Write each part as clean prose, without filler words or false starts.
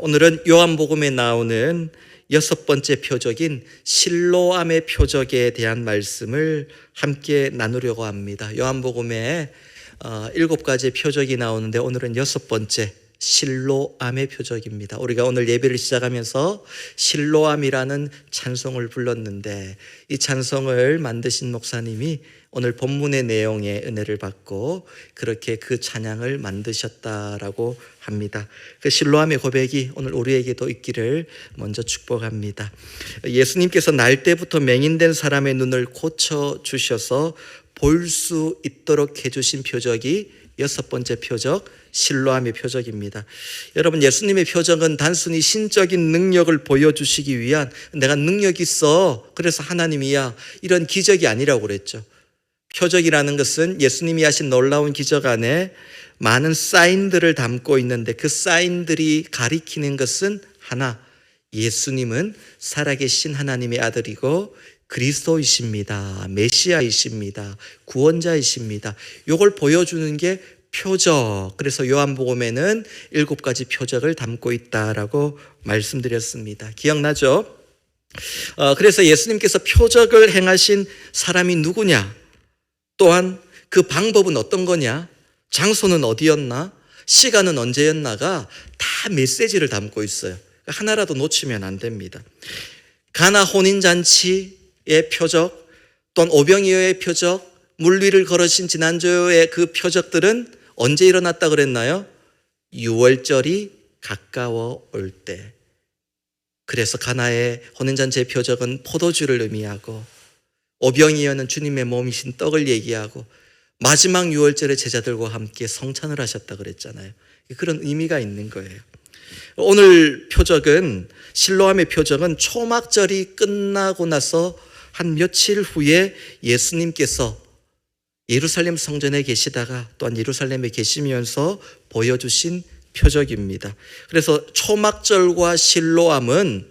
오늘은 요한복음에 나오는 6번째 표적인 실로암의 표적에 대한 말씀을 함께 나누려고 합니다. 요한복음에 7가지 표적이 나오는데 오늘은 6번째 실로암의 표적입니다. 우리가 오늘 예배를 시작하면서 실로암이라는 찬송을 불렀는데 이 찬송을 만드신 목사님이 오늘 본문의 내용에 은혜를 받고 그렇게 그 찬양을 만드셨다라고 합니다. 그 실로암의 고백이 오늘 우리에게도 있기를 먼저 축복합니다. 예수님께서 날 때부터 맹인된 사람의 눈을 고쳐주셔서 볼 수 있도록 해주신 표적이 6번째 표적 실로암의 표적입니다. 여러분, 예수님의 표적은 단순히 신적인 능력을 보여주시기 위한 내가 능력이 있어 그래서 하나님이야 이런 기적이 아니라고 그랬죠. 표적이라는 것은 예수님이 하신 놀라운 기적 안에 많은 사인들을 담고 있는데 그 사인들이 가리키는 것은 하나, 예수님은 살아계신 하나님의 아들이고 그리스도이십니다. 메시아이십니다. 구원자이십니다. 이걸 보여주는 게 표적. 그래서 요한복음에는 7가지 표적을 담고 있다라고 말씀드렸습니다. 기억나죠? 그래서 예수님께서 표적을 행하신 사람이 누구냐? 또한 그 방법은 어떤 거냐? 장소는 어디였나? 시간은 언제였나가 다 메시지를 담고 있어요. 하나라도 놓치면 안 됩니다. 가나 혼인잔치의 표적, 또는 오병이어의 표적, 물 위를 걸으신 지난주의 그 표적들은 언제 일어났다 그랬나요? 6월절이 가까워 올 때. 그래서 가나의 혼인잔치의 표적은 포도주를 의미하고 오병이어는 주님의 몸이신 떡을 얘기하고 마지막 6월절에 제자들과 함께 성찬을 하셨다 그랬잖아요. 그런 의미가 있는 거예요. 오늘 표적은 실로암의 표적은 초막절이 끝나고 나서 한 며칠 후에 예수님께서 예루살렘 성전에 계시다가 또한 예루살렘에 계시면서 보여주신 표적입니다. 그래서 초막절과 실로암은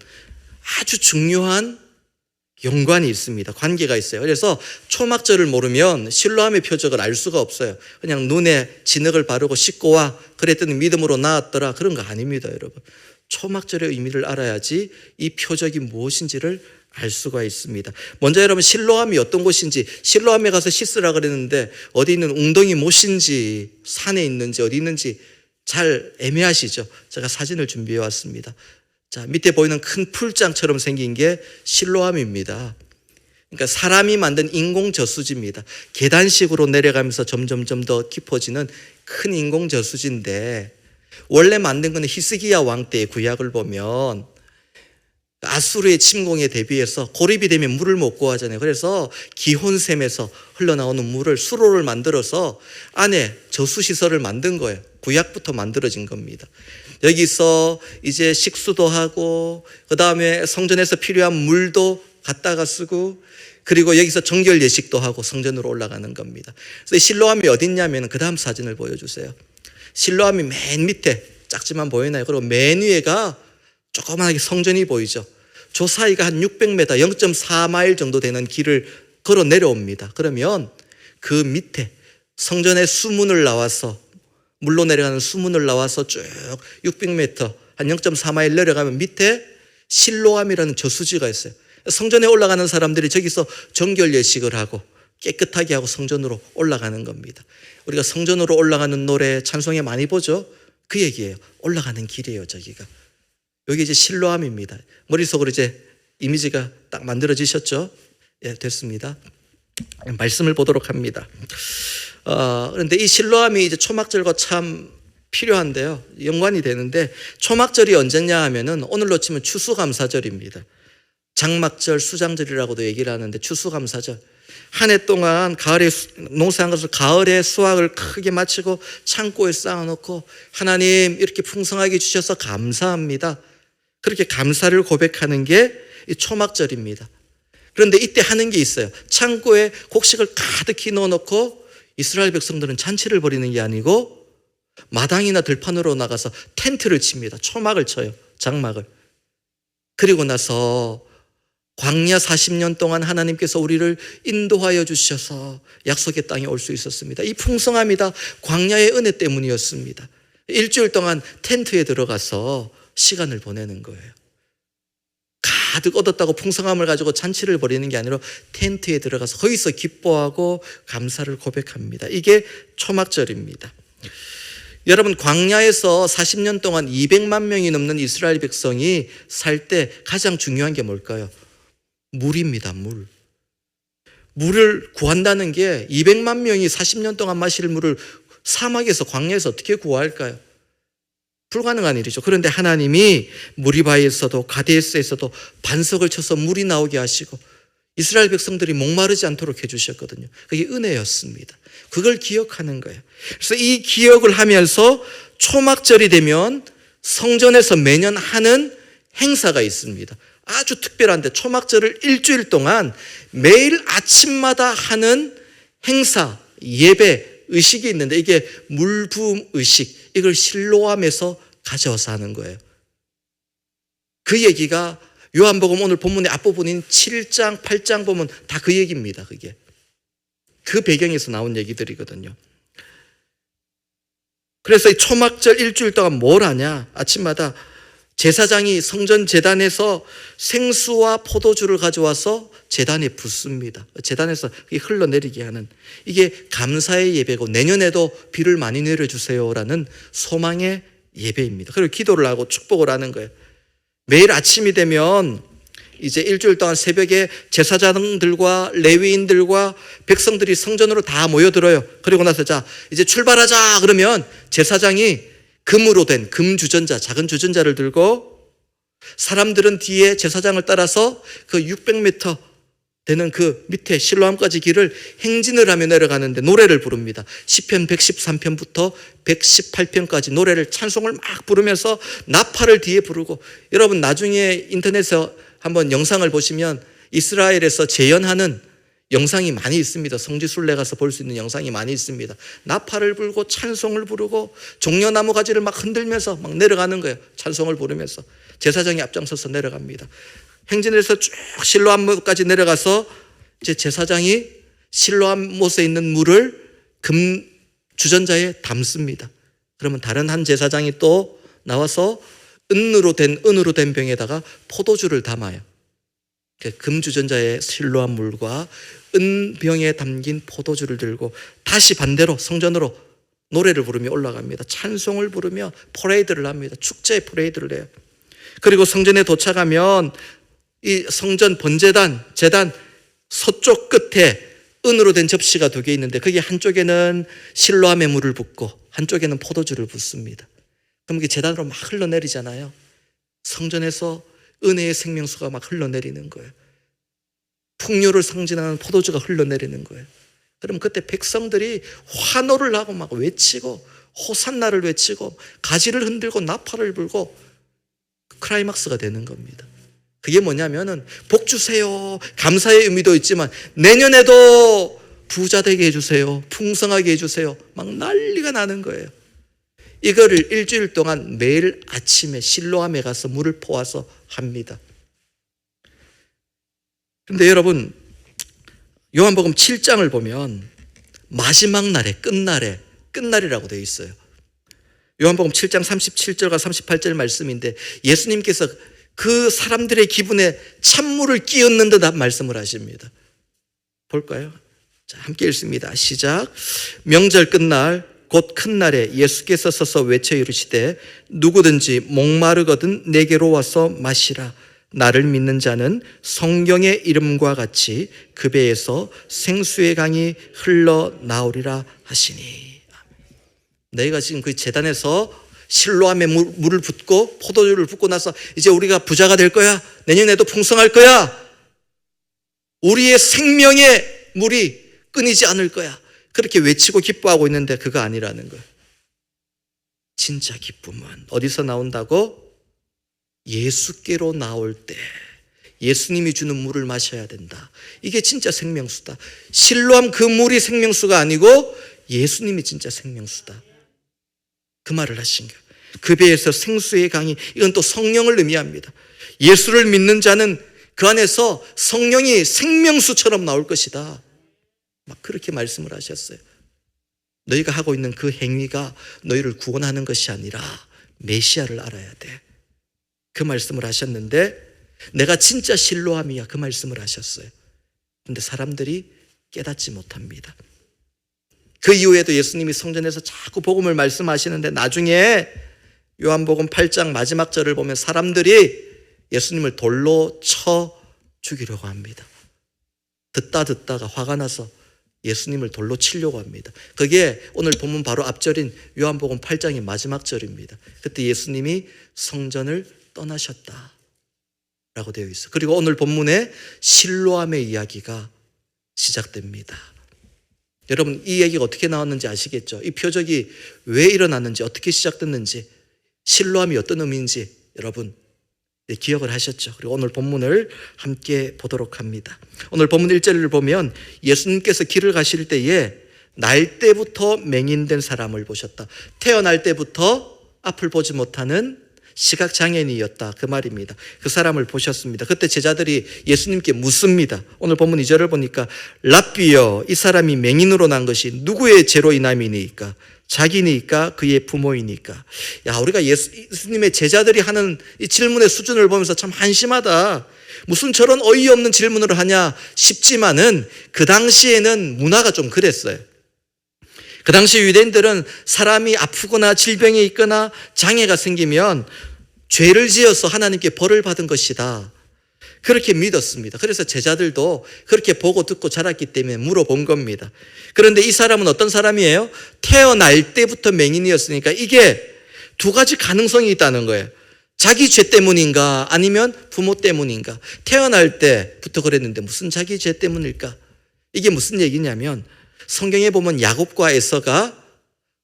아주 중요한 연관이 있습니다. 관계가 있어요. 그래서 초막절을 모르면 실로암의 표적을 알 수가 없어요. 그냥 눈에 진흙을 바르고 씻고 와 그랬더니 믿음으로 나았더라 그런 거 아닙니다, 여러분. 초막절의 의미를 알아야지 이 표적이 무엇인지를 알 수가 있습니다. 먼저 여러분, 실로암이 어떤 곳인지, 실로암에 가서 씻으라 그랬는데 어디 있는 웅덩이 못인지 산에 있는지 어디 있는지 잘 애매하시죠? 제가 사진을 준비해 왔습니다. 자, 밑에 보이는 큰 풀장처럼 생긴 게 실로암입니다. 그러니까 사람이 만든 인공 저수지입니다. 계단식으로 내려가면서 점점 더 깊어지는 큰 인공 저수지인데 원래 만든 건 히스기야 왕 때의 구약을 보면 아수르의 침공에 대비해서 고립이 되면 물을 못 구하잖아요. 그래서 기혼샘에서 흘러나오는 물을 수로를 만들어서 안에 저수시설을 만든 거예요. 구약부터 만들어진 겁니다. 여기서 이제 식수도 하고 그 다음에 성전에서 필요한 물도 갖다가 쓰고 그리고 여기서 정결 예식도 하고 성전으로 올라가는 겁니다. 그래서 실로암이 어디 있냐면 그 다음 사진을 보여주세요. 실로암이 맨 밑에 작지만 보이나요? 그리고 맨 위에가 조그맣게 성전이 보이죠. 저 사이가 한 600m, 0.4마일 정도 되는 길을 걸어 내려옵니다. 그러면 그 밑에 성전의 수문을 나와서 물로 내려가는 수문을 나와서 쭉 600m, 한 0.4마일 내려가면 밑에 실로암이라는 저수지가 있어요. 성전에 올라가는 사람들이 저기서 정결 예식을 하고 깨끗하게 하고 성전으로 올라가는 겁니다. 우리가 성전으로 올라가는 노래 찬송에 많이 보죠? 그 얘기예요. 올라가는 길이에요, 저기가. 여기 이제 실로암입니다. 머릿속으로 이제 이미지가 딱 만들어지셨죠? 예, 됐습니다. 말씀을 보도록 합니다. 그런데 이 실로암이 이제 초막절과 참 필요한데요. 연관이 되는데 초막절이 언제냐 하면은 오늘로 치면 추수감사절입니다. 장막절, 수장절이라고도 얘기를 하는데 추수감사절. 한 해 동안 가을에 농사한 것을 가을에 수확을 크게 마치고 창고에 쌓아놓고 하나님 이렇게 풍성하게 주셔서 감사합니다. 그렇게 감사를 고백하는 게 이 초막절입니다. 그런데 이때 하는 게 있어요. 창고에 곡식을 가득히 넣어놓고 이스라엘 백성들은 잔치를 벌이는 게 아니고 마당이나 들판으로 나가서 텐트를 칩니다. 초막을 쳐요. 장막을. 그리고 나서 광야 40년 동안 하나님께서 우리를 인도하여 주셔서 약속의 땅에 올 수 있었습니다. 이 풍성함이 다 광야의 은혜 때문이었습니다. 일주일 동안 텐트에 들어가서 시간을 보내는 거예요. 가득 얻었다고 풍성함을 가지고 잔치를 벌이는 게 아니라 텐트에 들어가서 거기서 기뻐하고 감사를 고백합니다. 이게 초막절입니다. 여러분, 광야에서 40년 동안 200만 명이 넘는 이스라엘 백성이 살 때 가장 중요한 게 뭘까요? 물입니다. 물을 구한다는 게 200만 명이 40년 동안 마실 물을 사막에서 광야에서 어떻게 구할까요? 불가능한 일이죠. 그런데 하나님이 무리바에서도 가데스에서도 반석을 쳐서 물이 나오게 하시고 이스라엘 백성들이 목마르지 않도록 해주셨거든요. 그게 은혜였습니다. 그걸 기억하는 거예요. 그래서 이 기억을 하면서 초막절이 되면 성전에서 매년 하는 행사가 있습니다. 아주 특별한데 초막절을 일주일 동안 매일 아침마다 하는 행사, 예배, 의식이 있는데 이게 물부음 의식, 이걸 실로암에서 가져와서 하는 거예요. 그 얘기가 요한복음 오늘 본문의 앞부분인 7장, 8장 보면 다 그 얘기입니다. 그게 그 배경에서 나온 얘기들이거든요. 그래서 이 초막절 일주일 동안 뭘 하냐? 아침마다 제사장이 성전 제단에서 생수와 포도주를 가져와서 제단에 붓습니다. 제단에서 흘러내리게 하는, 이게 감사의 예배고 내년에도 비를 많이 내려주세요라는 소망의 예배입니다. 그리고 기도를 하고 축복을 하는 거예요. 매일 아침이 되면 이제 일주일 동안 새벽에 제사장들과 레위인들과 백성들이 성전으로 다 모여들어요. 그리고 나서 자 이제 출발하자 그러면 제사장이 금으로 된 금주전자, 작은 주전자를 들고 사람들은 뒤에 제사장을 따라서 그 600m 되는 그 밑에 실로암까지 길을 행진을 하며 내려가는데 노래를 부릅니다. 시편 113편부터 118편까지 노래를, 찬송을 막 부르면서 나팔을 뒤에 부르고, 여러분 나중에 인터넷에서 한번 영상을 보시면 이스라엘에서 재연하는 영상이 많이 있습니다. 성지순례 가서 볼 수 있는 영상이 많이 있습니다. 나팔을 불고 찬송을 부르고 종려나무 가지를 막 흔들면서 막 내려가는 거예요. 찬송을 부르면서 제사장이 앞장서서 내려갑니다. 행진에서 쭉 실로암못까지 내려가서 이제 제사장이 실로암못에 있는 물을 금 주전자에 담습니다. 그러면 다른 한 제사장이 또 나와서 은으로 된 병에다가 포도주를 담아요. 금주전자의 실로암 물과 은병에 담긴 포도주를 들고 다시 반대로 성전으로 노래를 부르며 올라갑니다. 찬송을 부르며 퍼레이드를 합니다. 축제 퍼레이드를 해요. 그리고 성전에 도착하면 이 성전 번제단, 제단 서쪽 끝에 은으로 된 접시가 2개 있는데 거기 한쪽에는 실로암의 물을 붓고 한쪽에는 포도주를 붓습니다. 그럼 이게 제단으로 막 흘러내리잖아요. 성전에서 은혜의 생명수가 막 흘러내리는 거예요. 풍요를 상징하는 포도주가 흘러내리는 거예요. 그럼 그때 백성들이 환호를 하고 막 외치고 호산나를 외치고 가지를 흔들고 나팔을 불고 클라이막스가 되는 겁니다. 그게 뭐냐면은 복 주세요, 감사의 의미도 있지만 내년에도 부자 되게 해주세요, 풍성하게 해주세요, 막 난리가 나는 거예요. 이거를 일주일 동안 매일 아침에 실로암에 가서 물을 퍼와서 합니다. 그런데 여러분, 요한복음 7장을 보면 마지막 날에 끝날이라고 되어 있어요. 요한복음 7장 37절과 38절 말씀인데 예수님께서 그 사람들의 기분에 찬물을 끼얹는 듯 말씀을 하십니다. 볼까요? 자, 함께 읽습니다. 시작. 명절 끝날 곧 큰 날에 예수께서 서서 외쳐 이르시되 누구든지 목마르거든 내게로 와서 마시라. 나를 믿는 자는 성경의 이름과 같이 그 배에서 생수의 강이 흘러나오리라 하시니. 너희가 지금 그 제단에서 실로암에 물을 붓고 포도주를 붓고 나서 이제 우리가 부자가 될 거야, 내년에도 풍성할 거야, 우리의 생명의 물이 끊이지 않을 거야, 그렇게 외치고 기뻐하고 있는데 그거 아니라는 거예요. 진짜 기쁨은 어디서 나온다고? 예수께로 나올 때 예수님이 주는 물을 마셔야 된다. 이게 진짜 생명수다. 실로암 그 물이 생명수가 아니고 예수님이 진짜 생명수다. 그 말을 하신 거예요. 그 배에서 생수의 강이, 이건 또 성령을 의미합니다. 예수를 믿는 자는 그 안에서 성령이 생명수처럼 나올 것이다. 막 그렇게 말씀을 하셨어요. 너희가 하고 있는 그 행위가 너희를 구원하는 것이 아니라 메시아를 알아야 돼. 그 말씀을 하셨는데 내가 진짜 실로암이야 그 말씀을 하셨어요. 그런데 사람들이 깨닫지 못합니다. 그 이후에도 예수님이 성전에서 자꾸 복음을 말씀하시는데 나중에 요한복음 8장 마지막 절을 보면 사람들이 예수님을 돌로 쳐 죽이려고 합니다. 듣다가 화가 나서 예수님을 돌로 치려고 합니다. 그게 오늘 본문 바로 앞절인 요한복음 8장의 마지막 절입니다. 그때 예수님이 성전을 떠나셨다 라고 되어 있어요. 그리고 오늘 본문에 실로암의 이야기가 시작됩니다. 여러분 이 얘기가 어떻게 나왔는지 아시겠죠? 이 표적이 왜 일어났는지 어떻게 시작됐는지 실로암이 어떤 의미인지 여러분 기억을 하셨죠? 그리고 오늘 본문을 함께 보도록 합니다. 오늘 본문 1절을 보면 예수님께서 길을 가실 때에 날 때부터 맹인된 사람을 보셨다. 태어날 때부터 앞을 보지 못하는 시각장애인이었다 그 말입니다. 그 사람을 보셨습니다. 그때 제자들이 예수님께 묻습니다. 오늘 본문 2절을 보니까 랍비여 이 사람이 맹인으로 난 것이 누구의 죄로 인함이니까 자기니까 그의 부모이니까. 야, 우리가 예수님의 제자들이 하는 이 질문의 수준을 보면서 참 한심하다. 무슨 저런 어이없는 질문을 하냐 싶지만은 그 당시에는 문화가 좀 그랬어요. 그 당시 유대인들은 사람이 아프거나 질병이 있거나 장애가 생기면 죄를 지어서 하나님께 벌을 받은 것이다. 그렇게 믿었습니다. 그래서 제자들도 그렇게 보고 듣고 자랐기 때문에 물어본 겁니다. 그런데 이 사람은 어떤 사람이에요? 태어날 때부터 맹인이었으니까 이게 두 가지 가능성이 있다는 거예요. 자기 죄 때문인가 아니면 부모 때문인가. 태어날 때부터 그랬는데 무슨 자기 죄 때문일까? 이게 무슨 얘기냐면 성경에 보면 야곱과 에서가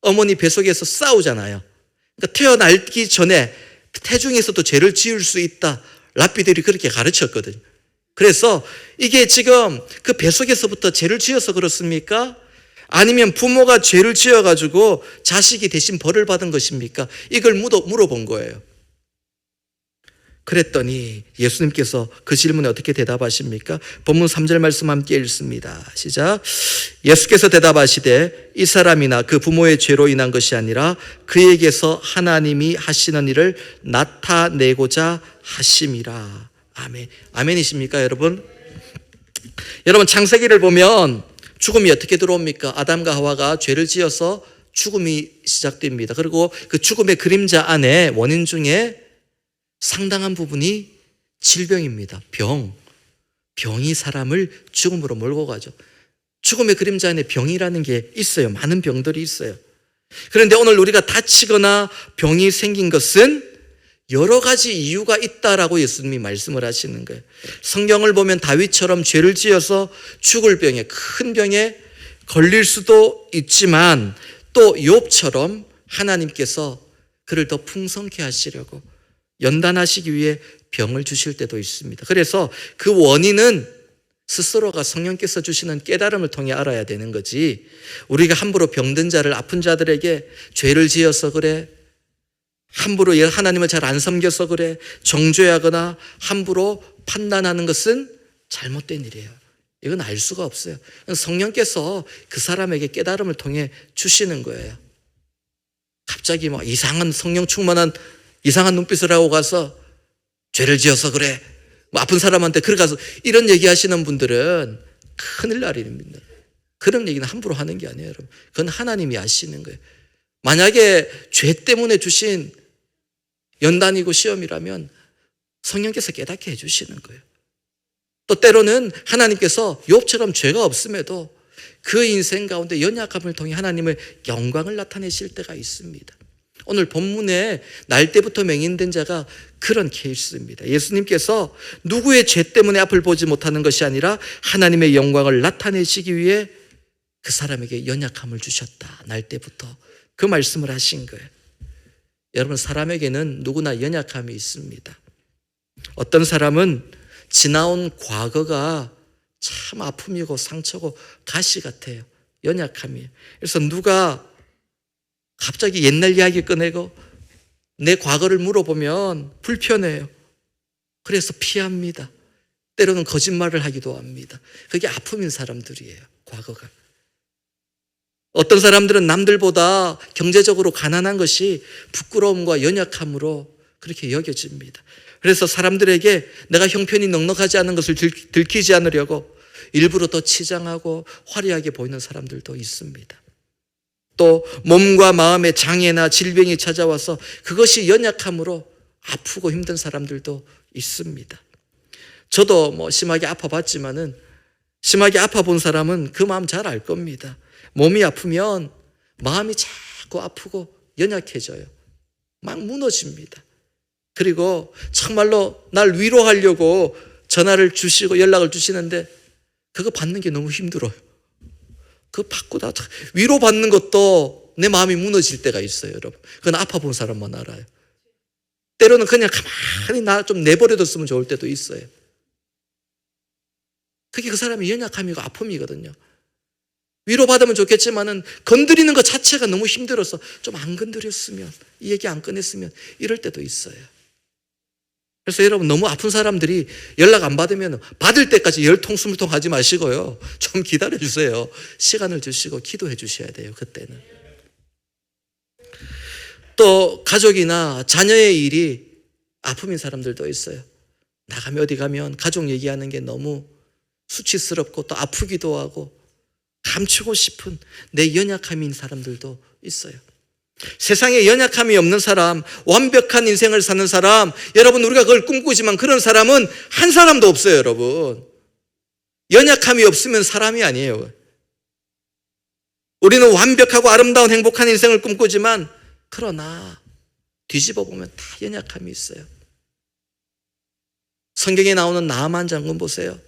어머니 뱃속에서 싸우잖아요. 그러니까 태어나기 전에 태중에서도 죄를 지을 수 있다. 랍비들이 그렇게 가르쳤거든요. 그래서 이게 지금 그 뱃속에서부터 죄를 지어서 그렇습니까? 아니면 부모가 죄를 지어가지고 자식이 대신 벌을 받은 것입니까? 이걸 물어본 거예요. 그랬더니 예수님께서 그 질문에 어떻게 대답하십니까? 본문 3절 말씀 함께 읽습니다. 시작. 예수께서 대답하시되 이 사람이나 그 부모의 죄로 인한 것이 아니라 그에게서 하나님이 하시는 일을 나타내고자 하심이라. 아멘. 아멘이십니까 여러분? 여러분 창세기를 보면 죽음이 어떻게 들어옵니까? 아담과 하와가 죄를 지어서 죽음이 시작됩니다. 그리고 그 죽음의 그림자 안에 원인 중에 상당한 부분이 질병입니다. 병이 사람을 죽음으로 몰고 가죠. 죽음의 그림자 안에 병이라는 게 있어요. 많은 병들이 있어요. 그런데 오늘 우리가 다치거나 병이 생긴 것은 여러 가지 이유가 있다라고 예수님이 말씀을 하시는 거예요. 성경을 보면 다윗처럼 죄를 지어서 죽을 병에, 큰 병에 걸릴 수도 있지만 또 욥처럼 하나님께서 그를 더 풍성케 하시려고 연단하시기 위해 병을 주실 때도 있습니다. 그래서 그 원인은 스스로가 성령께서 주시는 깨달음을 통해 알아야 되는 거지, 우리가 함부로 병든 자를, 아픈 자들에게 죄를 지어서 그래, 함부로 하나님을 잘 안 섬겨서 그래, 정죄하거나 함부로 판단하는 것은 잘못된 일이에요. 이건 알 수가 없어요. 성령께서 그 사람에게 깨달음을 통해 주시는 거예요. 갑자기 막 이상한 성령 충만한 이상한 눈빛을 하고 가서 죄를 지어서 그래, 뭐 아픈 사람한테 그래 가서 이런 얘기 하시는 분들은 큰일 날 일입니다. 그런 얘기는 함부로 하는 게 아니에요, 여러분. 그건 하나님이 아시는 거예요. 만약에 죄 때문에 주신 연단이고 시험이라면 성령께서 깨닫게 해주시는 거예요. 또 때로는 하나님께서 욥처럼 죄가 없음에도 그 인생 가운데 연약함을 통해 하나님의 영광을 나타내실 때가 있습니다. 오늘 본문에 날 때부터 맹인된 자가 그런 케이스입니다. 예수님께서 누구의 죄 때문에 앞을 보지 못하는 것이 아니라 하나님의 영광을 나타내시기 위해 그 사람에게 연약함을 주셨다. 날 때부터 그 말씀을 하신 거예요. 여러분, 사람에게는 누구나 연약함이 있습니다. 어떤 사람은 지나온 과거가 참 아픔이고 상처고 가시 같아요. 연약함이에요. 그래서 누가 갑자기 옛날 이야기 꺼내고 내 과거를 물어보면 불편해요. 그래서 피합니다. 때로는 거짓말을 하기도 합니다. 그게 아픔인 사람들이에요, 과거가. 어떤 사람들은 남들보다 경제적으로 가난한 것이 부끄러움과 연약함으로 그렇게 여겨집니다. 그래서 사람들에게 내가 형편이 넉넉하지 않은 것을 들키지 않으려고 일부러 더 치장하고 화려하게 보이는 사람들도 있습니다. 또 몸과 마음의 장애나 질병이 찾아와서 그것이 연약함으로 아프고 힘든 사람들도 있습니다. 저도 심하게 아파봤지만은 심하게 아파본 사람은 그 마음 잘 알 겁니다. 몸이 아프면 마음이 자꾸 아프고 연약해져요. 막 무너집니다. 그리고 정말로 날 위로하려고 전화를 주시고 연락을 주시는데 그거 받는 게 너무 힘들어요. 그거 받고 위로받는 것도 내 마음이 무너질 때가 있어요, 여러분. 그건 아파본 사람만 알아요. 때로는 그냥 가만히 나 좀 내버려뒀으면 좋을 때도 있어요. 그게 그 사람의 연약함이고 아픔이거든요. 위로받으면 좋겠지만은 건드리는 것 자체가 너무 힘들어서 좀 안 건드렸으면, 이 얘기 안 꺼냈으면 이럴 때도 있어요. 그래서 여러분 너무 아픈 사람들이 연락 안 받으면 받을 때까지 열통스물통 하지 마시고요. 좀 기다려주세요. 시간을 주시고 기도해 주셔야 돼요. 그때는. 또 가족이나 자녀의 일이 아픔인 사람들도 있어요. 나가면 어디 가면 가족 얘기하는 게 너무 수치스럽고 또 아프기도 하고 감추고 싶은 내 연약함인 사람들도 있어요. 세상에 연약함이 없는 사람, 완벽한 인생을 사는 사람, 여러분 우리가 그걸 꿈꾸지만 그런 사람은 한 사람도 없어요, 여러분. 연약함이 없으면 사람이 아니에요. 우리는 완벽하고 아름다운 행복한 인생을 꿈꾸지만 그러나 뒤집어 보면 다 연약함이 있어요. 성경에 나오는 나아만 장군 보세요.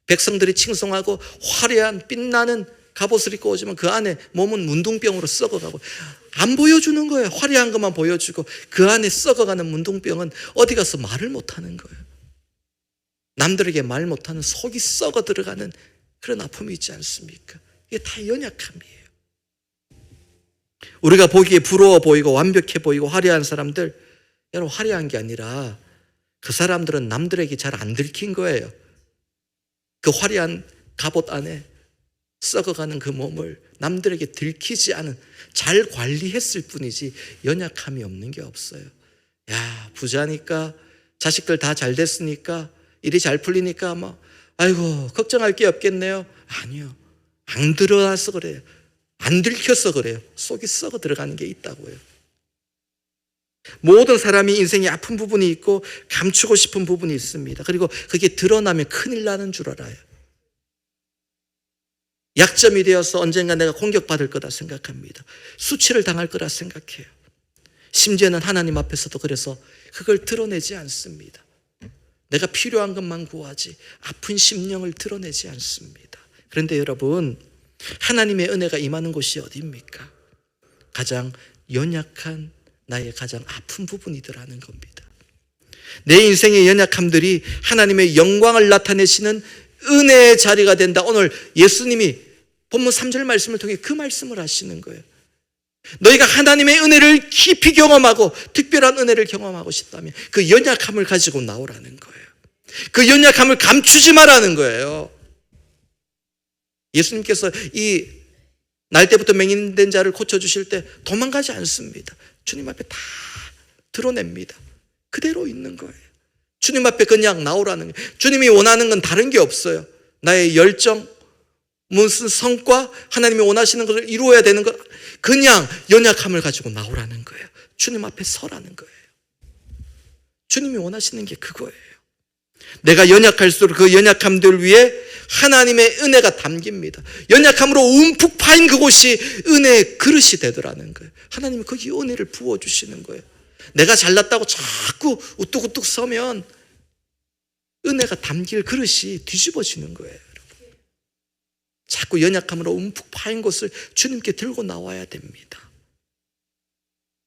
백성들이 칭송하고 화려한 빛나는 갑옷을 입고 오지만 그 안에 몸은 문둥병으로 썩어가고 안 보여주는 거예요. 화려한 것만 보여주고 그 안에 썩어가는 문둥병은 어디 가서 말을 못하는 거예요. 남들에게 말 못하는 속이 썩어 들어가는 그런 아픔이 있지 않습니까? 이게 다 연약함이에요. 우리가 보기에 부러워 보이고 완벽해 보이고 화려한 사람들, 여러분 화려한 게 아니라 그 사람들은 남들에게 잘 안 들킨 거예요. 그 화려한 갑옷 안에 썩어가는 그 몸을 남들에게 들키지 않은 잘 관리했을 뿐이지 연약함이 없는 게 없어요. 야, 부자니까 자식들 다 잘 됐으니까 일이 잘 풀리니까 아이고 걱정할 게 없겠네요. 아니요. 안 드러나서 그래요. 안 들켜서 그래요. 속이 썩어 들어가는 게 있다고요. 모든 사람이 인생에 아픈 부분이 있고 감추고 싶은 부분이 있습니다. 그리고 그게 드러나면 큰일 나는 줄 알아요. 약점이 되어서 언젠가 내가 공격받을 거다 생각합니다. 수치를 당할 거라 생각해요. 심지어는 하나님 앞에서도 그래서 그걸 드러내지 않습니다. 내가 필요한 것만 구하지 아픈 심령을 드러내지 않습니다. 그런데 여러분, 하나님의 은혜가 임하는 곳이 어디입니까? 가장 연약한 나의 가장 아픈 부분이더라는 겁니다. 내 인생의 연약함들이 하나님의 영광을 나타내시는 은혜의 자리가 된다. 오늘 예수님이 본문 3절 말씀을 통해 그 말씀을 하시는 거예요. 너희가 하나님의 은혜를 깊이 경험하고 특별한 은혜를 경험하고 싶다면 그 연약함을 가지고 나오라는 거예요. 그 연약함을 감추지 마라는 거예요. 예수님께서 이 날 때부터 맹인된 자를 고쳐주실 때 도망가지 않습니다. 주님 앞에 다 드러냅니다. 그대로 있는 거예요. 주님 앞에 그냥 나오라는 거예요. 주님이 원하는 건 다른 게 없어요. 나의 열정, 무슨 성과, 하나님이 원하시는 것을 이루어야 되는 것, 그냥 연약함을 가지고 나오라는 거예요. 주님 앞에 서라는 거예요. 주님이 원하시는 게 그거예요. 내가 연약할수록 그 연약함들 위에 하나님의 은혜가 담깁니다. 연약함으로 움푹 파인 그곳이 은혜의 그릇이 되더라는 거예요. 하나님이 거기 은혜를 부어주시는 거예요. 내가 잘났다고 자꾸 우뚝우뚝 서면 은혜가 담길 그릇이 뒤집어지는 거예요. 자꾸 연약함으로 움푹 파인 것을 주님께 들고 나와야 됩니다.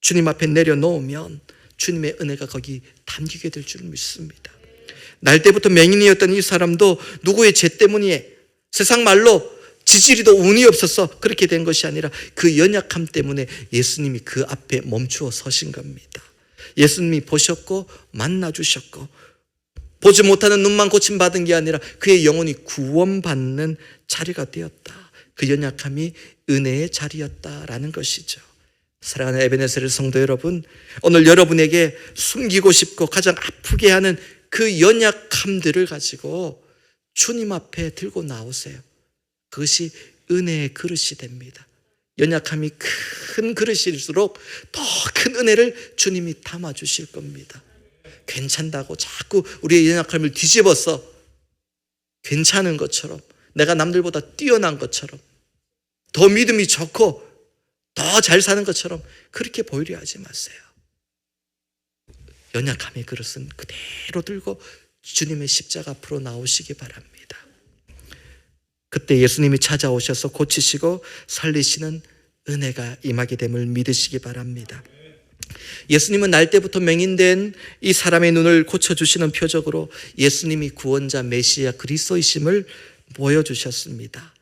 주님 앞에 내려놓으면 주님의 은혜가 거기 담기게 될 줄 믿습니다. 날 때부터 맹인이었던 이 사람도 누구의 죄 때문에, 세상 말로 지지리도 운이 없어서 그렇게 된 것이 아니라 그 연약함 때문에 예수님이 그 앞에 멈추어 서신 겁니다. 예수님이 보셨고 만나주셨고 보지 못하는 눈만 고침받은 게 아니라 그의 영혼이 구원받는 자리가 되었다. 그 연약함이 은혜의 자리였다라는 것이죠. 사랑하는 에베네셀 성도 여러분, 오늘 여러분에게 숨기고 싶고 가장 아프게 하는 그 연약함들을 가지고 주님 앞에 들고 나오세요. 그것이 은혜의 그릇이 됩니다. 연약함이 큰 그릇일수록 더 큰 은혜를 주님이 담아주실 겁니다. 괜찮다고 자꾸 우리의 연약함을 뒤집어서 괜찮은 것처럼, 내가 남들보다 뛰어난 것처럼, 더 믿음이 좋고 더 잘 사는 것처럼 그렇게 보이려 하지 마세요. 연약함의 그릇은 그대로 들고 주님의 십자가 앞으로 나오시기 바랍니다. 그때 예수님이 찾아오셔서 고치시고 살리시는 은혜가 임하게 됨을 믿으시기 바랍니다. 예수님은 날 때부터 맹인된 이 사람의 눈을 고쳐주시는 표적으로 예수님이 구원자 메시아 그리스도이심을 보여주셨습니다.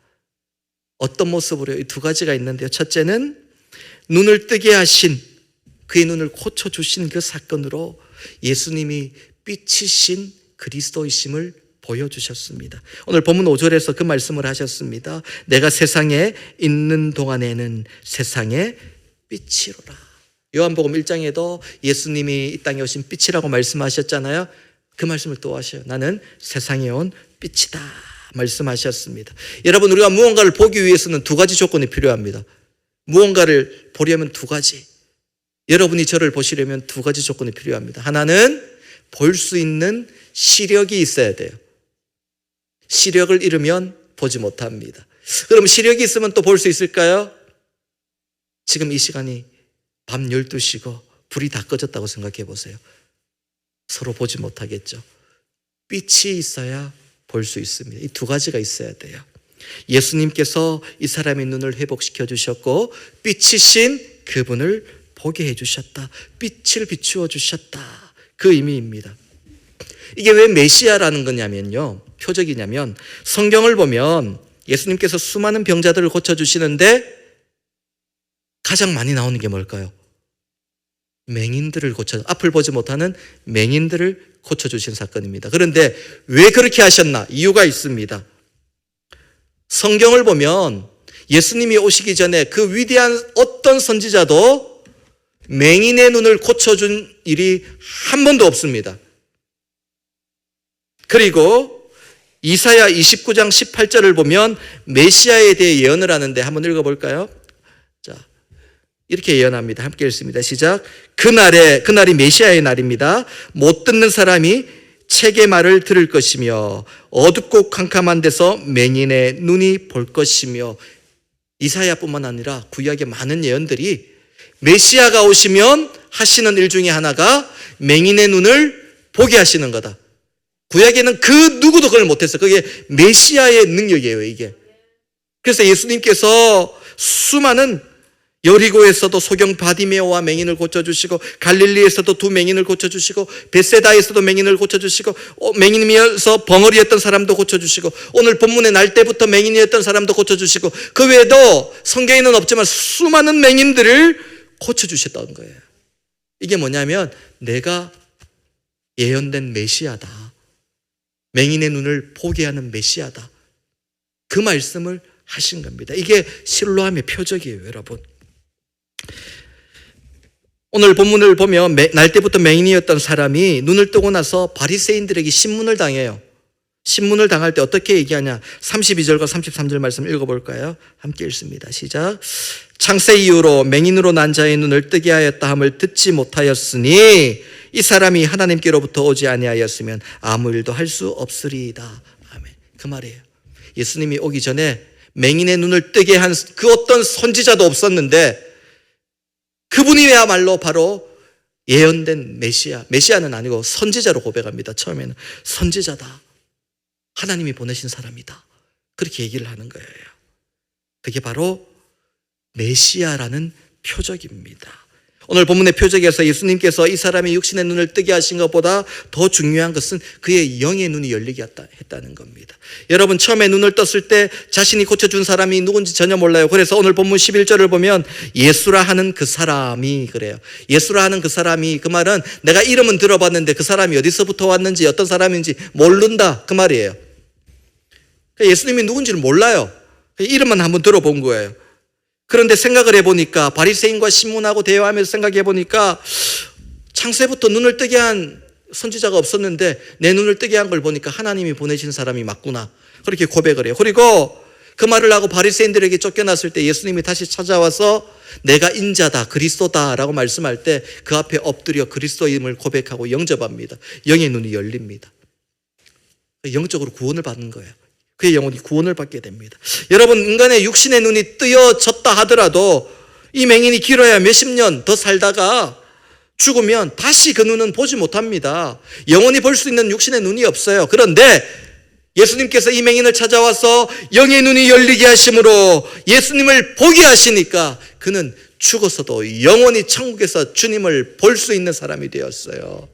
어떤 모습으로? 이 두 가지가 있는데요. 첫째는 눈을 뜨게 하신, 그의 눈을 고쳐주신 그 사건으로 예수님이 빛이신 그리스도이심을 보여주셨습니다. 오늘 본문 5절에서 그 말씀을 하셨습니다. 내가 세상에 있는 동안에는 세상의 빛이로라. 요한복음 1장에도 예수님이 이 땅에 오신 빛이라고 말씀하셨잖아요. 그 말씀을 또 하셔요. 나는 세상에 온 빛이다 말씀하셨습니다. 여러분, 우리가 무언가를 보기 위해서는 두 가지 조건이 필요합니다. 무언가를 보려면 두 가지, 여러분이 저를 보시려면 두 가지 조건이 필요합니다. 하나는 볼 수 있는 시력이 있어야 돼요. 시력을 잃으면 보지 못합니다. 그럼 시력이 있으면 또 볼 수 있을까요? 지금 이 시간이 밤 12시고 불이 다 꺼졌다고 생각해 보세요. 서로 보지 못하겠죠. 빛이 있어야 볼 수 있습니다. 이 두 가지가 있어야 돼요. 예수님께서 이 사람의 눈을 회복시켜 주셨고 빛이신 그분을 보게 해주셨다. 빛을 비추어 주셨다. 그 의미입니다. 이게 왜 메시아라는 거냐면요, 표적이냐면, 성경을 보면 예수님께서 수많은 병자들을 고쳐주시는데 가장 많이 나오는 게 뭘까요? 맹인들을 앞을 보지 못하는 맹인들을 고쳐주신 사건입니다. 그런데 왜 그렇게 하셨나? 이유가 있습니다. 성경을 보면 예수님이 오시기 전에 그 위대한 어떤 선지자도 맹인의 눈을 고쳐준 일이 한 번도 없습니다. 그리고 이사야 29장 18절을 보면 메시아에 대해 예언을 하는데 한번 읽어볼까요? 자, 이렇게 예언합니다. 함께 읽습니다. 시작. 그날이 메시아의 날입니다. 못 듣는 사람이 책의 말을 들을 것이며 어둡고 캄캄한 데서 맹인의 눈이 볼 것이며, 이사야뿐만 아니라 구약의 많은 예언들이 메시아가 오시면 하시는 일 중에 하나가 맹인의 눈을 보게 하시는 거다. 구약에는 그 누구도 그걸 못했어요. 그게 메시아의 능력이에요, 이게. 그래서 예수님께서 수많은, 여리고에서도 소경 바디메오와 맹인을 고쳐주시고, 갈릴리에서도 두 맹인을 고쳐주시고, 벳세다에서도 맹인을 고쳐주시고, 맹인이어서 벙어리였던 사람도 고쳐주시고, 오늘 본문의 날 때부터 맹인이었던 사람도 고쳐주시고, 그 외에도 성경에는 없지만 수많은 맹인들을 고쳐주셨던 거예요. 이게 뭐냐면 내가 예언된 메시아다, 맹인의 눈을 보게 하는 메시아다, 그 말씀을 하신 겁니다. 이게 실로암의 표적이에요, 여러분. 오늘 본문을 보면 날 때부터 맹인이었던 사람이 눈을 뜨고 나서 바리새인들에게 신문을 당해요. 신문을 당할 때 어떻게 얘기하냐? 32절과 33절 말씀 읽어볼까요? 함께 읽습니다. 시작. 창세 이후로 맹인으로 난 자의 눈을 뜨게 하였다 함을 듣지 못하였으니 이 사람이 하나님께로부터 오지 아니하였으면 아무 일도 할 수 없으리이다. 아멘. 그 말이에요. 예수님이 오기 전에 맹인의 눈을 뜨게 한 그 어떤 선지자도 없었는데 그분이야말로 바로 예언된 메시아. 메시아는 아니고 선지자로 고백합니다. 처음에는 선지자다, 하나님이 보내신 사람이다, 그렇게 얘기를 하는 거예요. 그게 바로 메시아라는 표적입니다. 오늘 본문의 표적에서 예수님께서 이 사람의 육신의 눈을 뜨게 하신 것보다 더 중요한 것은 그의 영의 눈이 열리게 했다는 겁니다. 여러분, 처음에 눈을 떴을 때 자신이 고쳐준 사람이 누군지 전혀 몰라요. 그래서 오늘 본문 11절을 보면 예수라 하는 그 사람이, 그래요. 예수라 하는 그 사람이, 그 말은 내가 이름은 들어봤는데 그 사람이 어디서부터 왔는지 어떤 사람인지 모른다, 그 말이에요. 예수님이 누군지를 몰라요. 이름만 한번 들어본 거예요. 그런데 생각을 해보니까, 바리새인과 신문하고 대화하면서 생각해보니까 창세부터 눈을 뜨게 한 선지자가 없었는데 내 눈을 뜨게 한 걸 보니까 하나님이 보내신 사람이 맞구나, 그렇게 고백을 해요. 그리고 그 말을 하고 바리새인들에게 쫓겨났을 때 예수님이 다시 찾아와서 내가 인자다, 그리스도다 라고 말씀할 때 그 앞에 엎드려 그리스도임을 고백하고 영접합니다. 영의 눈이 열립니다. 영적으로 구원을 받는 거예요. 그의 영혼이 구원을 받게 됩니다. 여러분, 인간의 육신의 눈이 뜨여졌다 하더라도 이 맹인이 길어야 몇십 년 더 살다가 죽으면 다시 그 눈은 보지 못합니다. 영원히 볼 수 있는 육신의 눈이 없어요. 그런데 예수님께서 이 맹인을 찾아와서 영의 눈이 열리게 하심으로 예수님을 보게 하시니까 그는 죽어서도 영원히 천국에서 주님을 볼 수 있는 사람이 되었어요.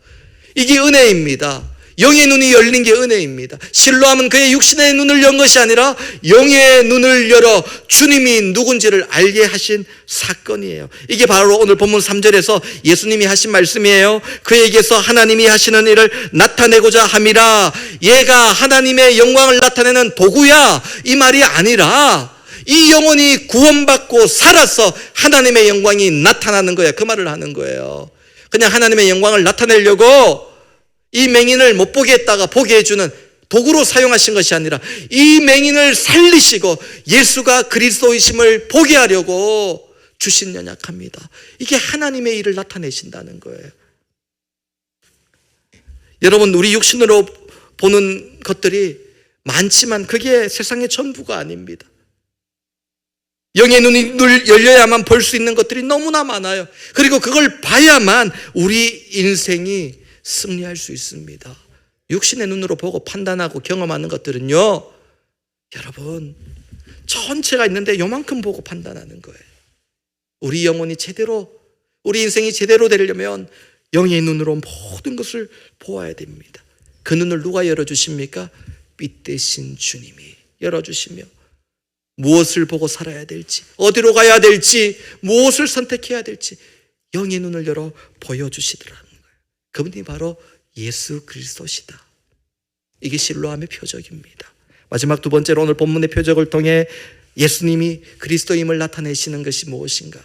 이게 은혜입니다. 영의 눈이 열린 게 은혜입니다. 실로암은 그의 육신의 눈을 연 것이 아니라 영의 눈을 열어 주님이 누군지를 알게 하신 사건이에요. 이게 바로 오늘 본문 3절에서 예수님이 하신 말씀이에요. 그에게서 하나님이 하시는 일을 나타내고자 함이라. 얘가 하나님의 영광을 나타내는 도구야, 이 말이 아니라 이 영혼이 구원받고 살아서 하나님의 영광이 나타나는 거야, 그 말을 하는 거예요. 그냥 하나님의 영광을 나타내려고 이 맹인을 못 보게 했다가 보게 해주는 도구로 사용하신 것이 아니라 이 맹인을 살리시고 예수가 그리스도이심을 보게 하려고 주신 연약합니다. 이게 하나님의 일을 나타내신다는 거예요. 여러분, 우리 육신으로 보는 것들이 많지만 그게 세상의 전부가 아닙니다. 영의 눈이 열려야만 볼 수 있는 것들이 너무나 많아요. 그리고 그걸 봐야만 우리 인생이 승리할 수 있습니다. 육신의 눈으로 보고 판단하고 경험하는 것들은요, 여러분, 전체가 있는데 요만큼 보고 판단하는 거예요. 우리 영혼이 제대로, 우리 인생이 제대로 되려면 영의 눈으로 모든 것을 보아야 됩니다. 그 눈을 누가 열어주십니까? 빛되신 주님이 열어주시며 무엇을 보고 살아야 될지, 어디로 가야 될지, 무엇을 선택해야 될지 영의 눈을 열어 보여주시더라는 거예요. 그분이 바로 예수 그리스도시다. 이게 실로암의 표적입니다. 마지막 두 번째로 오늘 본문의 표적을 통해 예수님이 그리스도임을 나타내시는 것이 무엇인가?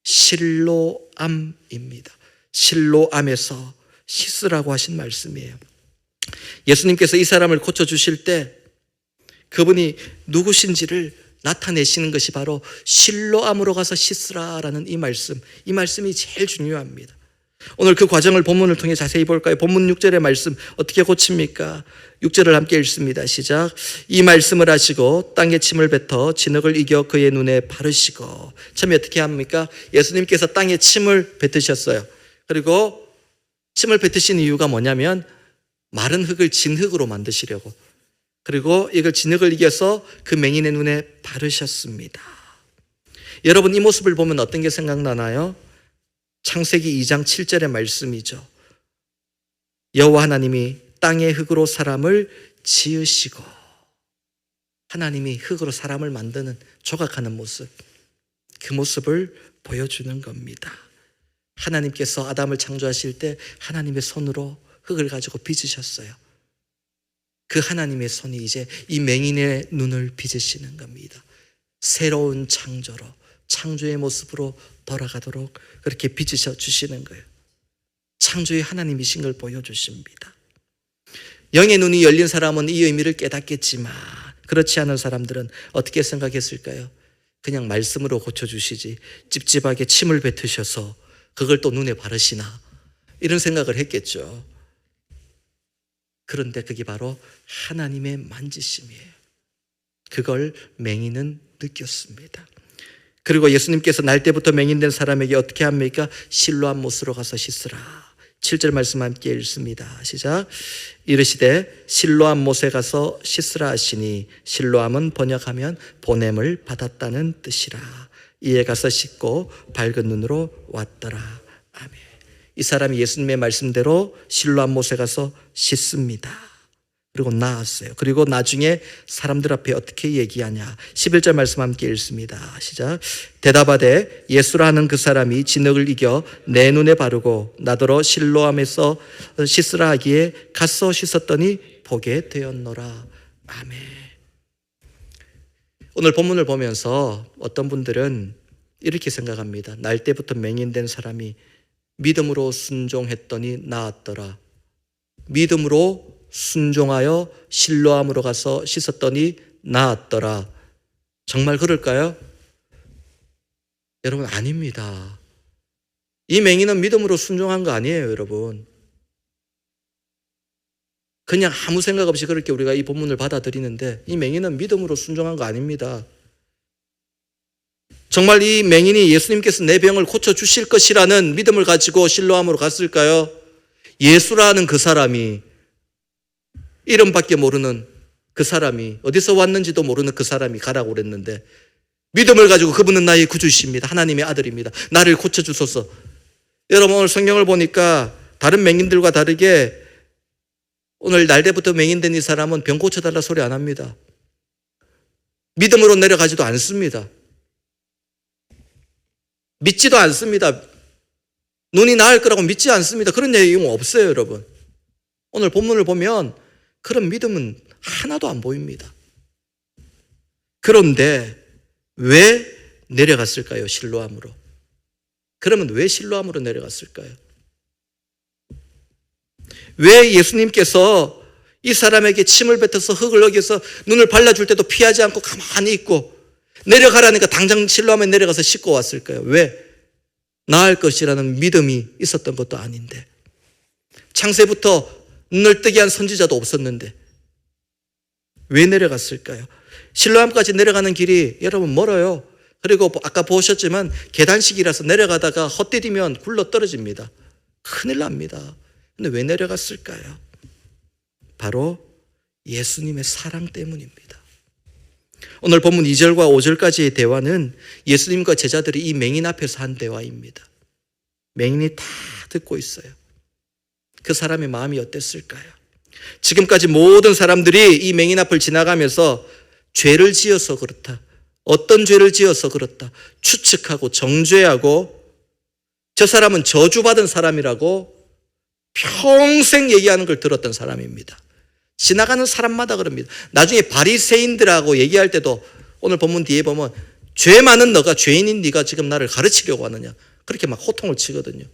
실로암입니다. 실로암에서 씻으라고 하신 말씀이에요. 예수님께서 이 사람을 고쳐주실 때 그분이 누구신지를 나타내시는 것이 바로 실로암으로 가서 씻으라라는 이 말씀이 제일 중요합니다. 오늘 그 과정을 본문을 통해 자세히 볼까요? 본문 6절의 말씀 어떻게 고칩니까? 6절을 함께 읽습니다. 시작. 이 말씀을 하시고 땅에 침을 뱉어 진흙을 이겨 그의 눈에 바르시고. 처음에 어떻게 합니까? 예수님께서 땅에 침을 뱉으셨어요. 그리고 침을 뱉으신 이유가 뭐냐면 마른 흙을 진흙으로 만드시려고, 그리고 이걸 진흙을 이겨서 그 맹인의 눈에 바르셨습니다. 여러분, 이 모습을 보면 어떤 게 생각나나요? 창세기 2장 7절의 말씀이죠. 여호와 하나님이 땅의 흙으로 사람을 지으시고, 하나님이 흙으로 사람을 만드는, 조각하는 모습, 그 모습을 보여주는 겁니다. 하나님께서 아담을 창조하실 때 하나님의 손으로 흙을 가지고 빚으셨어요. 그 하나님의 손이 이제 이 맹인의 눈을 빚으시는 겁니다. 새로운 창조로, 창조의 모습으로 돌아가도록 그렇게 빚으셔 주시는 거예요. 창조의 하나님이신 걸 보여주십니다. 영의 눈이 열린 사람은 이 의미를 깨닫겠지만 그렇지 않은 사람들은 어떻게 생각했을까요? 그냥 말씀으로 고쳐주시지 찝찝하게 침을 뱉으셔서 그걸 또 눈에 바르시나, 이런 생각을 했겠죠. 그런데 그게 바로 하나님의 만지심이에요. 그걸 맹인은 느꼈습니다. 그리고 예수님께서 날 때부터 맹인된 사람에게 어떻게 합니까? 실로암 못으로 가서 씻으라. 7절 말씀 함께 읽습니다. 시작. 이르시되 실로암 못에 가서 씻으라 하시니, 실로암은 번역하면 보냄을 받았다는 뜻이라. 이에 가서 씻고 밝은 눈으로 왔더라. 아멘. 이 사람이 예수님의 말씀대로 실로암 못에 가서 씻습니다. 그리고 나았어요. 그리고 나중에 사람들 앞에 어떻게 얘기하냐? 11절 말씀 함께 읽습니다. 시작. 대답하되 예수라 하는 그 사람이 진흙을 이겨 내 눈에 바르고 나더러 실로암에서 씻으라 하기에 가서 씻었더니 보게 되었노라. 아멘. 오늘 본문을 보면서 어떤 분들은 이렇게 생각합니다. 날 때부터 맹인된 사람이 믿음으로 순종했더니 나았더라. 믿음으로 순종하여 실로암으로 가서 씻었더니 나았더라. 정말 그럴까요? 여러분, 아닙니다. 이 맹인은 믿음으로 순종한 거 아니에요, 여러분. 그냥 아무 생각 없이 그렇게 우리가 이 본문을 받아들이는데 이 맹인은 믿음으로 순종한 거 아닙니다. 정말 이 맹인이 예수님께서 내 병을 고쳐주실 것이라는 믿음을 가지고 실로암으로 갔을까요? 예수라는 그 사람이, 이름밖에 모르는 그 사람이, 어디서 왔는지도 모르는 그 사람이 가라고 그랬는데 믿음을 가지고 그분은 나의 구주이십니다. 하나님의 아들입니다. 나를 고쳐주소서. 여러분, 오늘 성경을 보니까 다른 맹인들과 다르게 오늘 날 때부터 맹인된 이 사람은 병 고쳐달라 소리 안 합니다. 믿음으로 내려가지도 않습니다. 믿지도 않습니다. 눈이 나을 거라고 믿지 않습니다. 그런 내용 없어요, 여러분. 오늘 본문을 보면 그런 믿음은 하나도 안 보입니다. 그런데 왜 내려갔을까요? 실로암으로. 그러면 왜 실로암으로 내려갔을까요? 왜 예수님께서 이 사람에게 침을 뱉어서 흙을 어겨서 눈을 발라줄 때도 피하지 않고 가만히 있고 내려가라니까 당장 실로암에 내려가서 씻고 왔을까요? 왜? 나을 것이라는 믿음이 있었던 것도 아닌데, 창세부터 눈을 뜨게 한 선지자도 없었는데 왜 내려갔을까요? 실로암까지 내려가는 길이 여러분 멀어요. 그리고 아까 보셨지만 계단식이라서 내려가다가 헛디디면 굴러 떨어집니다. 큰일 납니다. 근데 왜 내려갔을까요? 바로 예수님의 사랑 때문입니다. 오늘 본문 2절과 5절까지의 대화는 예수님과 제자들이 이 맹인 앞에서 한 대화입니다. 맹인이 다 듣고 있어요. 그 사람의 마음이 어땠을까요? 지금까지 모든 사람들이 이 맹인 앞을 지나가면서 죄를 지어서 그렇다, 어떤 죄를 지어서 그렇다 추측하고 정죄하고 저 사람은 저주받은 사람이라고 평생 얘기하는 걸 들었던 사람입니다. 지나가는 사람마다 그럽니다. 나중에 바리새인들하고 얘기할 때도 오늘 본문 뒤에 보면 죄 많은 너가, 죄인인 네가 지금 나를 가르치려고 하느냐, 그렇게 막 호통을 치거든요.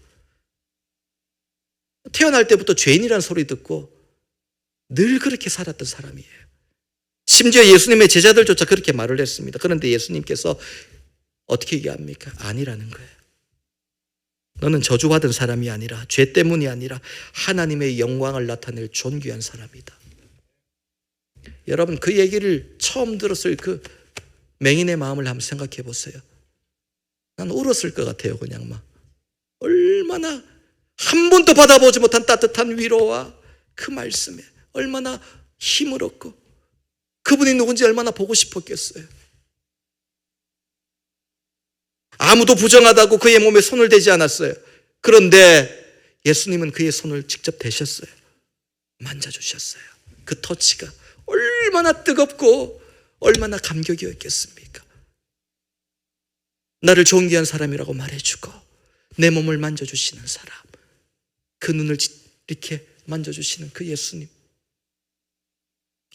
태어날 때부터 죄인이라는 소리 듣고 늘 그렇게 살았던 사람이에요. 심지어 예수님의 제자들조차 그렇게 말을 했습니다. 그런데 예수님께서 어떻게 얘기합니까? 아니라는 거예요. 너는 저주받은 사람이 아니라, 죄 때문이 아니라 하나님의 영광을 나타낼 존귀한 사람이다. 여러분, 그 얘기를 처음 들었을 그 맹인의 마음을 한번 생각해 보세요. 난 울었을 것 같아요. 그냥 막 얼마나 한 번도 받아보지 못한 따뜻한 위로와 그 말씀에 얼마나 힘을 얻고 그분이 누군지 얼마나 보고 싶었겠어요. 아무도 부정하다고 그의 몸에 손을 대지 않았어요. 그런데 예수님은 그의 손을 직접 대셨어요. 만져주셨어요. 그 터치가 얼마나 뜨겁고 얼마나 감격이었겠습니까? 나를 존귀한 사람이라고 말해주고 내 몸을 만져주시는 사람, 그 눈을 이렇게 만져주시는 그 예수님,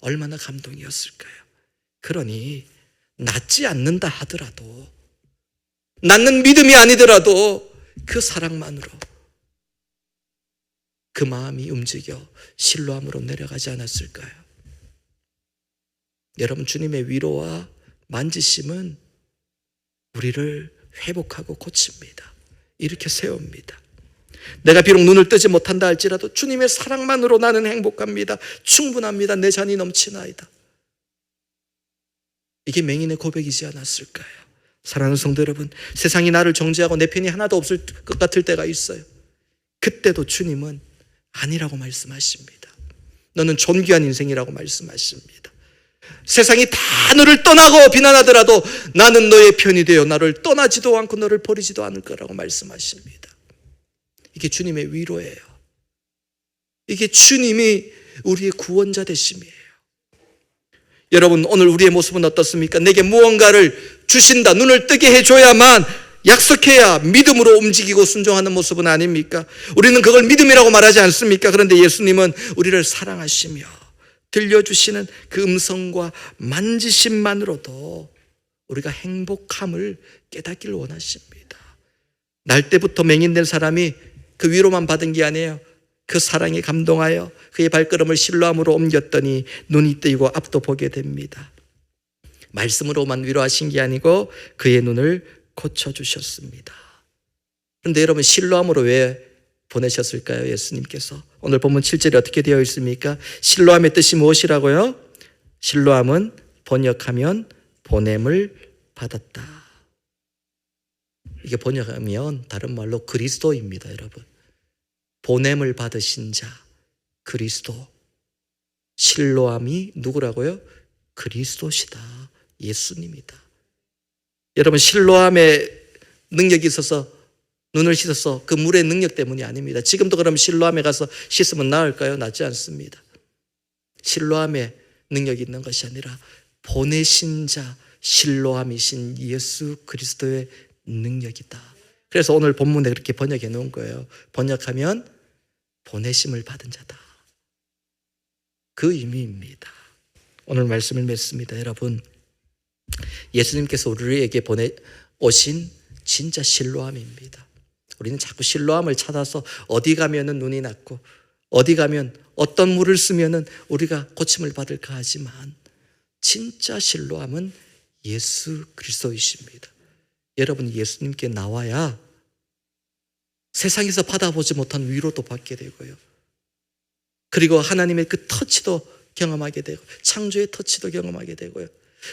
얼마나 감동이었을까요? 그러니 낫지 않는다 하더라도, 낫는 믿음이 아니더라도 그 사랑만으로 그 마음이 움직여 실로암으로 내려가지 않았을까요? 여러분, 주님의 위로와 만지심은 우리를 회복하고 고칩니다. 이렇게 세웁니다. 내가 비록 눈을 뜨지 못한다 할지라도 주님의 사랑만으로 나는 행복합니다. 충분합니다. 내 잔이 넘치나이다. 이게 맹인의 고백이지 않았을까요? 사랑하는 성도 여러분, 세상이 나를 정죄하고 내 편이 하나도 없을 것 같을 때가 있어요. 그때도 주님은 아니라고 말씀하십니다. 너는 존귀한 인생이라고 말씀하십니다. 세상이 다 너를 떠나고 비난하더라도 나는 너의 편이 되어 나를 떠나지도 않고 너를 버리지도 않을 거라고 말씀하십니다. 이게 주님의 위로예요. 이게 주님이 우리의 구원자 되심이에요. 여러분, 오늘 우리의 모습은 어떻습니까? 내게 무언가를 주신다, 눈을 뜨게 해줘야만, 약속해야 믿음으로 움직이고 순종하는 모습은 아닙니까? 우리는 그걸 믿음이라고 말하지 않습니까? 그런데 예수님은 우리를 사랑하시며 들려주시는 그 음성과 만지심만으로도 우리가 행복함을 깨닫기를 원하십니다. 날 때부터 맹인된 사람이 그 위로만 받은 게 아니에요. 그 사랑에 감동하여 그의 발걸음을 실로암으로 옮겼더니 눈이 뜨이고 앞도 보게 됩니다. 말씀으로만 위로하신 게 아니고 그의 눈을 고쳐주셨습니다. 그런데 여러분, 실로암으로 왜 보내셨을까요? 예수님께서. 오늘 본문 7절에 어떻게 되어 있습니까? 실로암의 뜻이 무엇이라고요? 실로암은 번역하면 보냄을 받았다. 이게 번역하면 다른 말로 그리스도입니다, 여러분. 보냄을 받으신 자, 그리스도. 실로암이 누구라고요? 그리스도시다, 예수님이다. 여러분, 실로암의 능력이 있어서 눈을 씻어서 그 물의 능력 때문이 아닙니다. 지금도 그럼 실로암에 가서 씻으면 나을까요? 낫지 않습니다. 실로암에 능력이 있는 것이 아니라 보내신 자, 실로암이신 예수 그리스도의 능력이다. 그래서 오늘 본문에 그렇게 번역해 놓은 거예요. 번역하면 보내심을 받은 자다. 그 의미입니다. 오늘 말씀을 맺습니다. 여러분, 예수님께서 우리에게 보내오신 진짜 실로암입니다. 우리는 자꾸 실로암을 찾아서 어디 가면은 눈이 났고 어디 가면 어떤 물을 쓰면은 우리가 고침을 받을까 하지만 진짜 실로암은 예수 그리스도이십니다. 여러분, 예수님께 나와야 세상에서 받아보지 못한 위로도 받게 되고요. 그리고 하나님의 그 터치도 경험하게 되고 창조의 터치도 경험하게 되고요.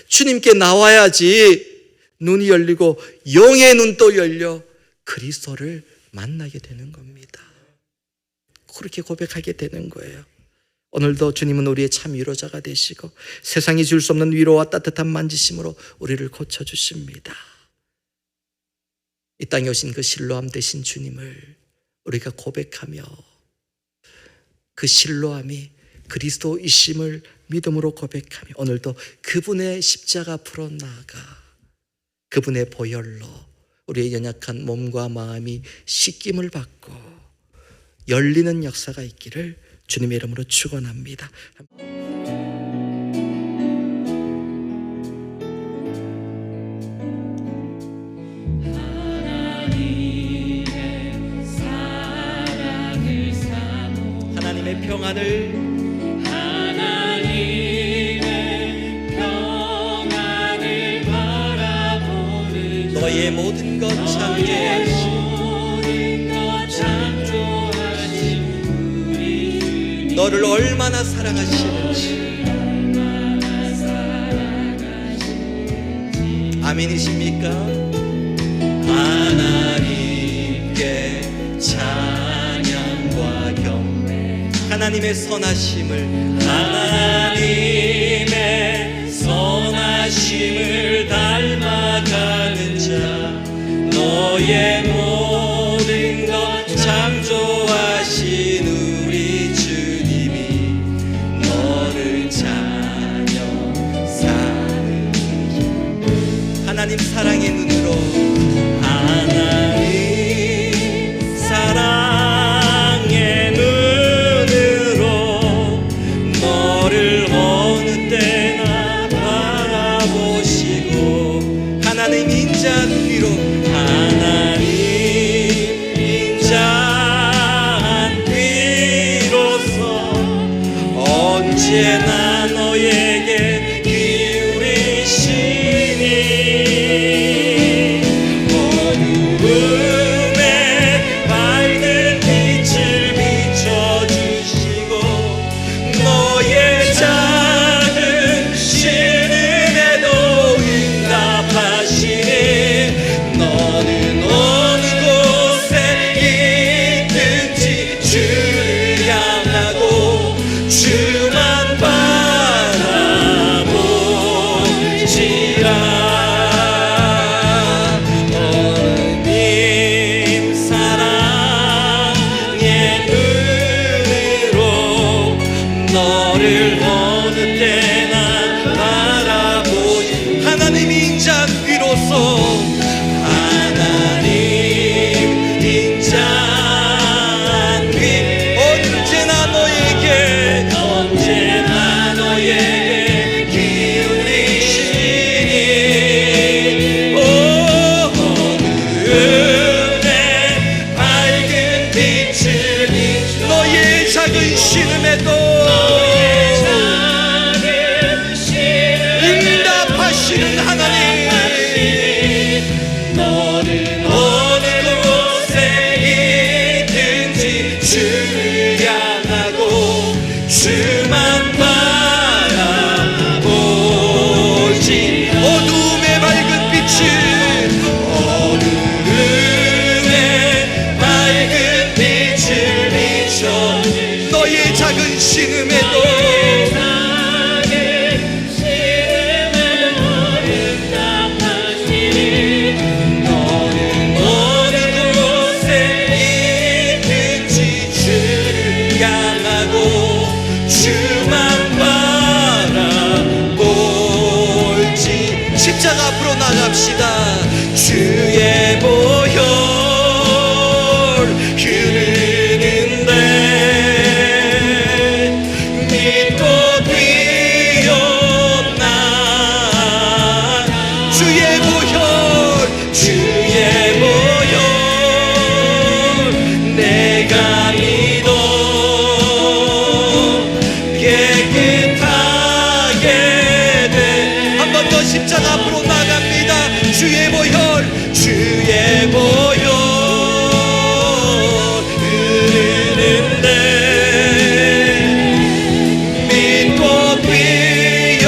주님께 나와야지 눈이 열리고 영의 눈도 열려 그리스도를 만나게 되는 겁니다. 그렇게 고백하게 되는 거예요. 오늘도 주님은 우리의 참 위로자가 되시고 세상이 줄 수 없는 위로와 따뜻한 만지심으로 우리를 고쳐주십니다. 이 땅에 오신 그 실로암 되신 주님을 우리가 고백하며 그 실로암이 그리스도이심을 믿음으로 고백하며 오늘도 그분의 십자가 앞으로 나아가 그분의 보혈로 우리의 연약한 몸과 마음이 씻김을 받고 열리는 역사가 있기를 주님의 이름으로 축원합니다. 하나님의 평안을 바라보는 너의 모든 것 창조하신 너를 얼마나 사랑하시는지 아멘이십니까? 하나님께 찬양과 경배 하나님의 선하심을 닮아가는 자 너의 모든 것 창조하신 우리 주님이 너를 찬양하는 하나님 사랑의 눈으로 하나님 사랑의 눈으로 너를 어느 때나 바라보시고 하나님 인자한 귀로 하나님 인자한 귀로서 언제나 너에게 기울이시니 어두움에 밝은 빛을 비춰주시고 너의 작은 신음에도 응답하시니 너는 어느 곳에 있든지 주를 향하고 주만 작은 신음에도 응답하시는 하나님, 어느 곳에 있든지 주를 향하고 주만 바라보지. 어둠의 밝은 빛을, 어둠의 밝은 빛을 비춰 너의 작은 신음에도 십자가 앞으로 나갑시다. 주의 보혈 흐르는데 믿고 뛰어나. 주의 보혈, 주의 보혈 내가 믿어 깨끗하게 돼. 한 번 더 십자가 앞으로 나갑니다. 주의 보혈, 주의 보혈 흐르는데 믿고 뛰어나가.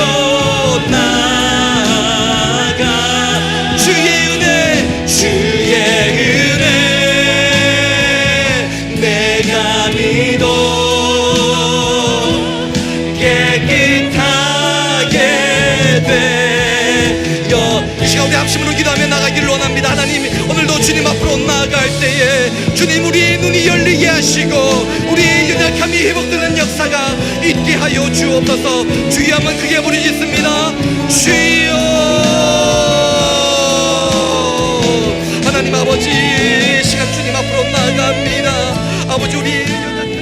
주의 은혜, 주의 은혜 내가 믿어 깨끗하게 되어. 이 시간 우리 합심으로 기도하며 나가기를 원합니다. 하나님, 오늘도 주님 앞으로 나아갈 때에 주님 우리의 눈이 열리게 하시고 우리의 연약함이 회복되는 역사가 있게 하여 주옵소서. 주여 한번 크게 부르짖습니다. 주여. 하나님 아버지, 이 시간 주님 앞으로 나아갑니다. 아버지, 우리의 연약함